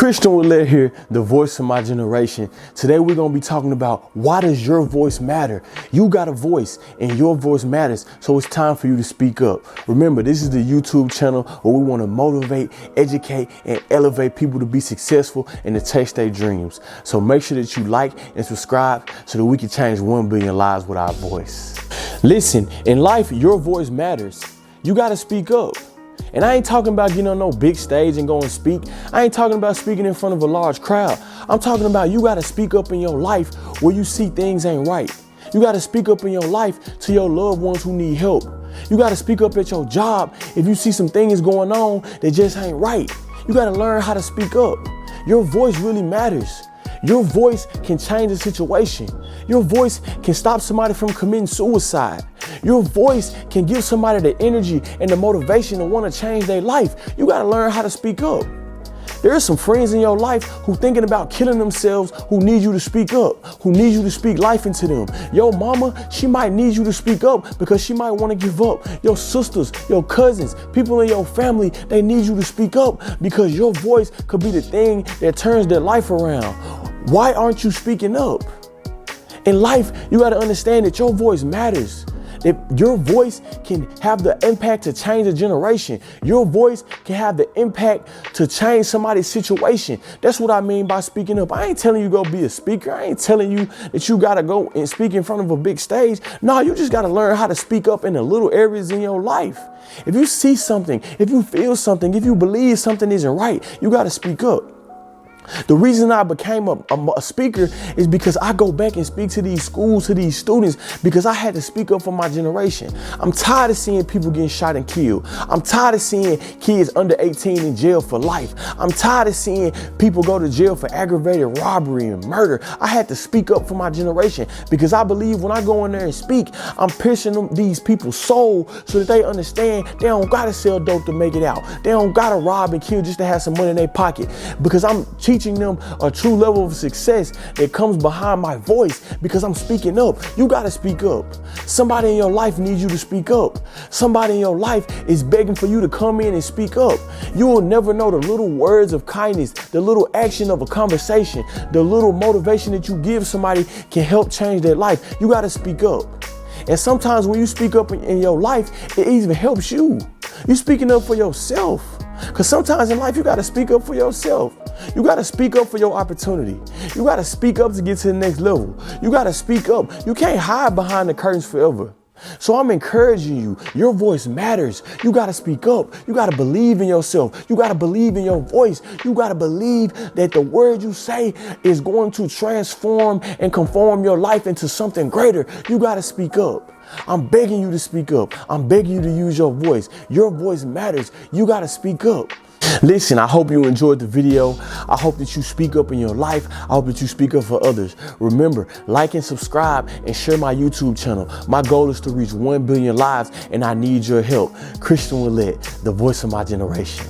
Christion Willett here, the voice of my generation. Today we're going to be talking about why does your voice matter? You got a voice and your voice matters, so it's time for you to speak up. Remember, this is the YouTube channel where we want to motivate, educate, and elevate people to be successful and to chase their dreams. So make sure that you like and subscribe so that we can change 1 billion lives with our voice. Listen, in life, your voice matters. You got to speak up. And I ain't talking about getting on no big stage and go and speak. I ain't talking about speaking in front of a large crowd. I'm talking about you got to speak up in your life where you see things ain't right. You got to speak up in your life to your loved ones who need help. You got to speak up at your job if you see some things going on that just ain't right. You got to learn how to speak up. Your voice really matters. Your voice can change a situation. Your voice can stop somebody from committing suicide. Your voice can give somebody the energy and the motivation to want to change their life. You got to learn how to speak up. There are some friends in your life who thinking about killing themselves, who need you to speak up, who need you to speak life into them. Your mama, she might need you to speak up because she might want to give up. Your sisters, your cousins, people in your family, they need you to speak up because your voice could be the thing that turns their life around. Why aren't you speaking up? In life, you got to understand that your voice matters. That your voice can have the impact to change a generation. Your voice can have the impact to change somebody's situation. That's what I mean by speaking up. I ain't telling you go be a speaker. I ain't telling you that you got to go and speak in front of a big stage. No, you just got to learn how to speak up in the little areas in your life. If you see something, if you feel something, if you believe something isn't right, you got to speak up. The reason I became a speaker is because I go back and speak to these schools, to these students, because I had to speak up for my generation. I'm tired of seeing people getting shot and killed. I'm tired of seeing kids under 18 in jail for life. I'm tired of seeing people go to jail for aggravated robbery and murder. I had to speak up for my generation because I believe when I go in there and speak, I'm piercing these people's soul so that they understand they don't gotta sell dope to make it out. They don't gotta rob and kill just to have some money in their pocket, because I'm teaching them a true level of success that comes behind my voice because I'm speaking up. You got to speak up. Somebody in your life needs you to speak up. Somebody in your life is begging for you to come in and speak up. You will never know the little words of kindness, the little action of a conversation, the little motivation that you give somebody can help change their life. You got to speak up. And sometimes when you speak up in your life, it even helps you. You're speaking up for yourself. Because sometimes in life, you got to speak up for yourself. You got to speak up for your opportunity. You got to speak up to get to the next level. You got to speak up. You can't hide behind the curtains forever. So I'm encouraging you. Your voice matters. You got to speak up. You got to believe in yourself. You got to believe in your voice. You got to believe that the word you say is going to transform and conform your life into something greater. You got to speak up. I'm begging you to speak up. I'm begging you to use your voice. Your voice matters. You got to speak up. Listen, I hope you enjoyed the video. I hope that you speak up in your life. I hope that you speak up for others. Remember, like and subscribe and share my YouTube channel. My goal is to reach 1 billion lives, and I need your help. Christion Willett, the voice of my generation.